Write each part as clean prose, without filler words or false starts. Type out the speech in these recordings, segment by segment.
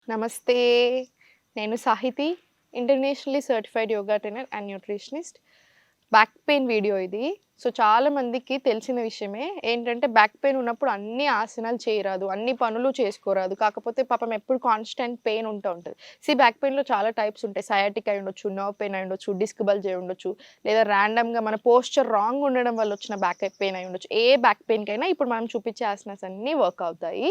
నమస్తే. నేను Sahithi, internationally certified yoga trainer and nutritionist. Back pain video ఇది. సో, చాలా మందికి తెలిసిన విషయమే. ఏంటంటే బ్యాక్ పెయిన్ ఉన్నప్పుడు అన్ని ఆసనాలు చేయరాదు, అన్ని పనులు చేసుకోరాదు. కాకపోతే పాపం ఎప్పుడు కాన్స్టెంట్ పెయిన్ ఉంటది. బ్యాక్ పెయిన్‌లో చాలా టైప్స్ ఉంటాయి. సయాటిక్ అయి ఉండొచ్చు, నర్వ్ పెయిన్ అయి ఉండొచ్చు, డిస్క్ బల్జ్ అయి ఉండొచ్చు, లేదా ర్యాండమ్‌గా మన పోస్చర్ రాంగ్ ఉండడం వల్ల వచ్చిన బ్యాక్ పెయిన్ అయి ఉండొచ్చు. ఏ బ్యాక్ పెయిన్‌కైనా ఇప్పుడు మనం చూపించే ఆసనాస్ అన్నీ వర్క్ అవుతాయి.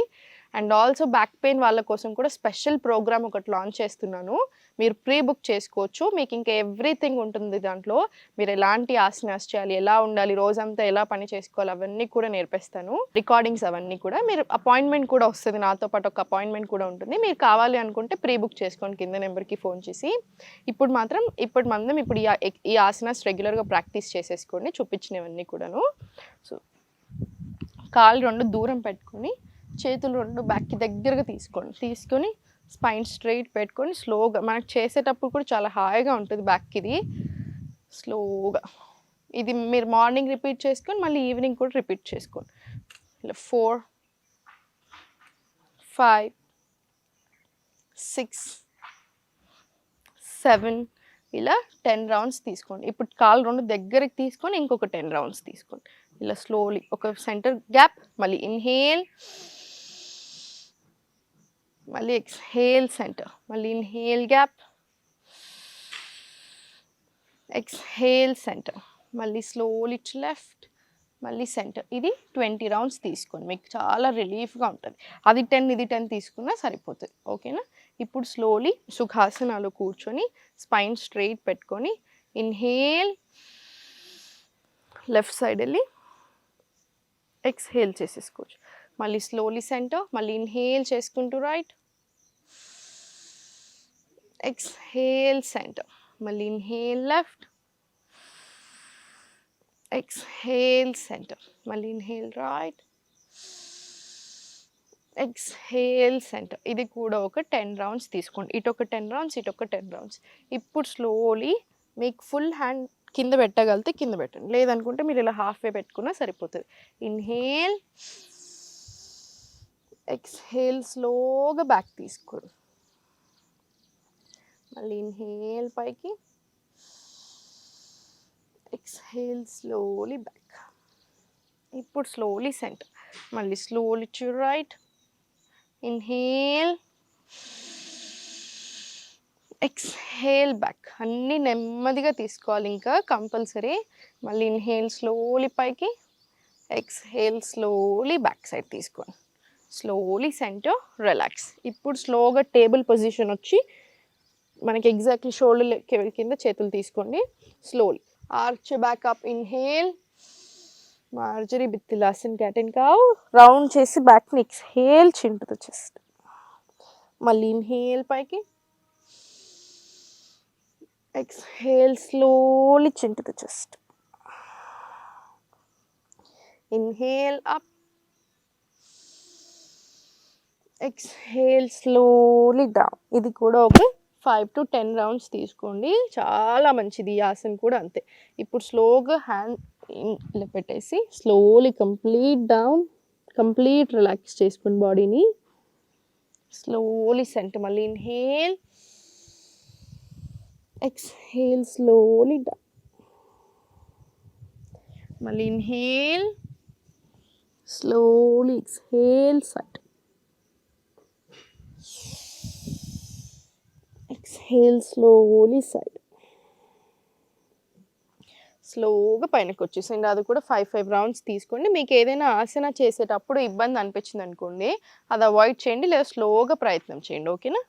అండ్ ఆల్సో బ్యాక్ పెయిన్ వాళ్ళ కోసం కూడా స్పెషల్ ప్రోగ్రామ్ ఒకటి లాంచ్ చేస్తున్నాను. మీరు ప్రీ బుక్ చేసుకోవచ్చు. మీకు ఇంకా ఎవ్రీథింగ్ ఉంటుంది దాంట్లో. మీరు ఎలాంటి ఆసనాస్ చేయాలి, ఎలా ఉండాలి, రోజంతా ఎలా పని చేసుకోవాలి, అవన్నీ కూడా నేర్పిస్తాను. రికార్డింగ్స్ అవన్నీ కూడా. మీరు అపాయింట్మెంట్ కూడా వస్తుంది, నాతో పాటు ఒక అపాయింట్మెంట్ కూడా ఉంటుంది. మీరు కావాలి అనుకుంటే ప్రీ బుక్ చేసుకోండి కింద నెంబర్కి ఫోన్ చేసి. ఇప్పుడు ఈ ఆసనాస్ రెగ్యులర్గా ప్రాక్టీస్ చేసేసుకోండి, చూపించినవన్నీ కూడాను. సో, కాళ్ళు 2 దూరం పెట్టుకొని, చేతులు 2 బ్యాక్‌కి దగ్గరగా తీసుకొని స్పైన్ స్ట్రెయిట్ పెట్టుకొని స్లోగా, మనకు చేసేటప్పుడు కూడా చాలా హాయిగా ఉంటుంది బ్యాక్‌కిది. స్లోగా ఇది మీరు మార్నింగ్ రిపీట్ చేసుకొని మళ్ళీ ఈవినింగ్ కూడా రిపీట్ చేసుకోండి. ఇలా 4, 5, 6, 7 ఇలా 10 రౌండ్స్ తీసుకోండి. ఇప్పుడు కాళ్ళు 2 దగ్గరికి తీసుకొని ఇంకొక 10 రౌండ్స్ తీసుకోండి. ఇలా స్లోలీ ఒక సెంటర్ గ్యాప్, మళ్ళీ ఇన్హేల్, మళ్ళీ ఎక్స్‌హేల్ సెంటర్, మళ్ళీ ఇన్హేల్ గ్యాప్, ఎక్స్‌హేల్ సెంటర్, మళ్ళీ స్లోలీ టు లెఫ్ట్, మళ్ళీ సెంటర్. ఇది 20 రౌండ్స్ తీసుకోండి. మీకు చాలా రిలీఫ్గా ఉంటుంది. అది 10 ఇది 10 తీసుకున్నా సరిపోతుంది. ఓకేనా? ఇప్పుడు స్లోలీ సుఖాసనాలు కూర్చొని స్పైన్ స్ట్రెయిట్ పెట్టుకొని ఇన్హేల్, లెఫ్ట్ సైడ్ వెళ్ళి ఎక్స్‌హేల్ చేసేసుకోవచ్చు. మళ్ళీ స్లోలీ సెంటర్, మళ్ళీ ఇన్హేల్ చేసుకుంటూ రైట్, ఎక్స్‌హేల్ సెంటర్, మళ్ళీ ఇన్హేల్ లెఫ్ట్, ఎక్స్‌హేల్ సెంటర్, మళ్ళీ ఇన్హేల్ రైట్, ఎక్స్‌హేల్ సెంటర్. ఇది కూడా ఒక 10 రౌండ్స్ తీసుకోండి. ఇటొక 10 రౌండ్స్, ఇటొక 10 రౌండ్స్. ఇప్పుడు స్లోలీ మీకు ఫుల్ హ్యాండ్ కింద పెట్టగలిగితే కింద పెట్టండి, లేదనుకుంటే మీరు ఇలా హాఫ్ వే పెట్టుకున్నా సరిపోతుంది. ఇన్హేల్, ఎక్స్‌హేల్, స్లోగా బ్యాక్ తీసుకోండి. మళ్ళీ ఇన్హేల్ పైకి, ఎక్స్‌హేల్ స్లోలీ బ్యాక్. ఇప్పుడు స్లోలీ సెంటర్, మళ్ళీ slowly to right, inhale, exhale back. అన్నీ నెమ్మదిగా తీసుకోవాలి ఇంకా కంపల్సరీ. మళ్ళీ ఇన్హేల్ స్లోలీ పైకి, ఎక్స్‌హేల్ స్లోలీ బ్యాక్ సైడ్ తీసుకోండి. Slowly centre, relax. ఇప్పుడు స్లోగా టేబుల్ పొజిషన్ వచ్చి మనకి ఎగ్జాక్ట్లీ షోల్డర్ కింద చేతులు తీసుకోండి. Slowly arch back up, inhale, Marjari Bitilasana cat and cow. Round చేసి బ్యాక్ని ఎక్స్‌హేల్ చింటు ద చెస్ట్. మళ్ళీ ఇన్హేల్ పైకి, exhale slowly chin to the chest. Inhale up, exhale slowly down. ఇది కూడా ఒక 5 to 10 రౌండ్స్ తీసుకోండి. చాలా మంచిది. ఈ ఆసన కూడా అంతే. ఇప్పుడు స్లోగా హ్యాండ్ ఇలా పెట్టేసి slowly complete down, complete relax చేసుకోండి బాడీని. స్లోలీ సెంటర్, మళ్ళీ ఇన్హేల్, ఎక్స్‌హేల్ స్లోలీ డౌన్, మళ్ళీ inhale, slowly exhale side, exhale slowly side. స్లోగా పైనకి వచ్చేసేయండి. అది కూడా 5 రౌండ్స్ తీసుకోండి. మీకు ఏదైనా ఆసన చేసేటప్పుడు ఇబ్బంది అనిపించింది అనుకోండి, అది అవాయిడ్ చేయండి, లేదా స్లోగా ప్రయత్నం చేయండి. ఓకేనా?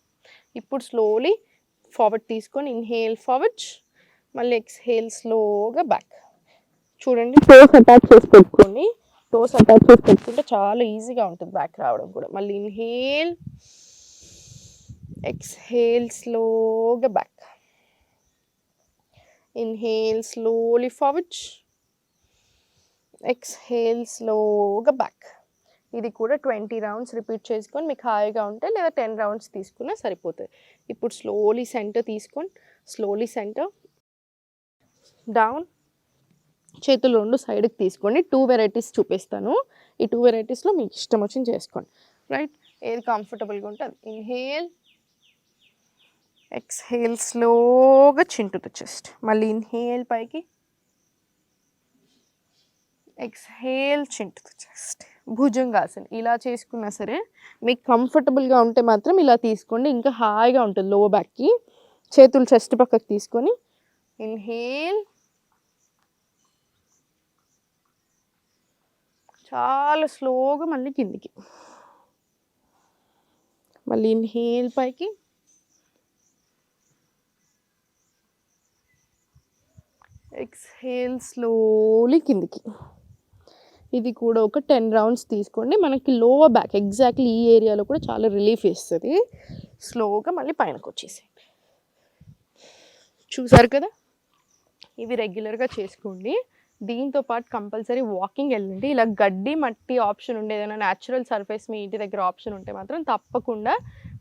ఇప్పుడు స్లోలీ ఫార్వర్డ్ తీసుకొని ఇన్హేల్ ఫార్వర్డ్, మళ్ళీ ఎక్స్‌హేల్ స్లోగా బ్యాక్. చూడండి, టోస్ అటాచ్ చేసి పెట్టుకోండి. టోస్ అటాచ్ చేసి పెట్టుకుంటే చాలా ఈజీగా ఉంటుంది బ్యాక్ రావడం కూడా. మళ్ళీ ఇన్హేల్, ఎక్స్‌హేల్ స్లోగా back. Inhale slowly forward, exhale slowగా బ్యాక్. ఇది కూడా 20 రౌండ్స్ రిపీట్ చేసుకొని మీకు హాయిగా ఉంటే, లేదా 10 రౌండ్స్ తీసుకున్నా సరిపోతుంది. ఇప్పుడు స్లోలీ సెంటర్ తీసుకోండి, స్లోలీ సెంటర్ డౌన్, చేతులు 2 సైడ్కి తీసుకోండి. 2 వెరైటీస్ చూపిస్తాను. ఈ 2 వెరైటీస్లో మీకు ఇష్టం వచ్చింది చేసుకోండి. రైట్? ఏది కంఫర్టబుల్గా ఉంటే అది. ఇన్హేల్, ఎక్స్హేల్ స్లోగా చిన్ టు ద చెస్ట్. మళ్ళీ ఇన్హేల్ పైకి, ఎక్స్హేల్ చిన్ టు ద చెస్ట్. భుజంగాసన్ ఇలా చేసుకున్నా సరే మీకు కంఫర్టబుల్గా ఉంటే మాత్రం ఇలా తీసుకోండి, ఇంకా హాయిగా ఉంటుంది లో బ్యాక్కి. చేతులు చెస్ట్ పక్కకు తీసుకొని ఇన్హేల్, చాలా స్లోగా మళ్ళీ కిందికి, మళ్ళీ ఇన్హేల్ పైకి, ఎక్స్హేల్ స్లోలీ కిందికి. ఇది కూడా ఒక 10 రౌండ్స్ తీసుకోండి. మనకి లోవర్ బ్యాక్ ఎగ్జాక్ట్లీ ఈ ఏరియాలో కూడా చాలా రిలీఫ్ ఇస్తుంది. స్లోగా మళ్ళీ పైనకు వచ్చేసేయండి. చూసారు కదా, ఇవి రెగ్యులర్గా చేసుకోండి. దీంతో పాటు కంపల్సరీ వాకింగ్ వెళ్ళండి. ఇలా గడ్డి మట్టి ఆప్షన్ ఉండే ఏదైనా న్యాచురల్ సర్ఫేస్ మీ ఇంటి దగ్గర ఆప్షన్ ఉంటే మాత్రం తప్పకుండా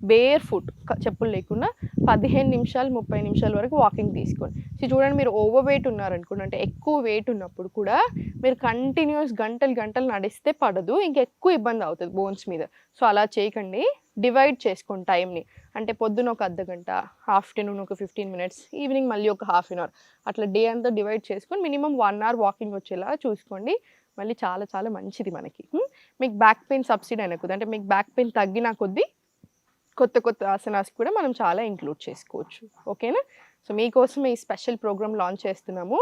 బేర్ ఫుట్, చెప్పులు లేకుండా 15 నిమిషాలు 30 నిమిషాల వరకు వాకింగ్ తీసుకోండి. సో చూడండి, మీరు ఓవర్ వెయిట్ ఉన్నారనుకోండి, అంటే ఎక్కువ వెయిట్ ఉన్నప్పుడు కూడా మీరు కంటిన్యూస్ గంటలు గంటలు నడిస్తే పడదు, ఇంకా ఎక్కువ ఇబ్బంది అవుతుంది బోన్స్ మీద. సో అలా చేయకండి, డివైడ్ చేసుకోండి టైంని. అంటే పొద్దున ఒక అర్ధగంట, ఆఫ్టర్నూన్ ఒక 15 మినిట్స్, ఈవినింగ్ మళ్ళీ ఒక హాఫ్ అన్ అవర్, అట్లా డే అంతా డివైడ్ చేసుకొని మినిమం 1 అవర్ వాకింగ్ వచ్చేలా చూసుకోండి. మళ్ళీ చాలా చాలా మంచిది మనకి. మీకు బ్యాక్ పెయిన్ సబ్సిడీ అయిన కొద్ది, అంటే మీకు బ్యాక్ పెయిన్ తగ్గిన కొద్దీ కొత్త కొత్త ఆసనాస్ కూడా మనం చాలా ఇంక్లూడ్ చేసుకోవచ్చు. ఓకేనా? సో మీకోసం ఈ స్పెషల్ ప్రోగ్రామ్ లాంచ్ చేస్తున్నాము.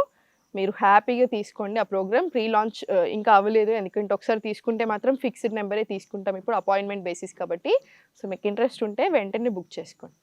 మీరు హ్యాపీగా తీసుకోండి. ఆ ప్రోగ్రామ్ ప్రీ లాంచ్ ఇంకా అవ్వలేదు, ఎందుకంటే ఒకసారి తీసుకుంటే మాత్రం ఫిక్స్డ్ నెంబరే తీసుకుంటాం ఇప్పుడు, అపాయింట్మెంట్ బేసిస్ కాబట్టి. సో మీకు ఇంట్రెస్ట్ ఉంటే వెంటనే బుక్ చేసుకోండి.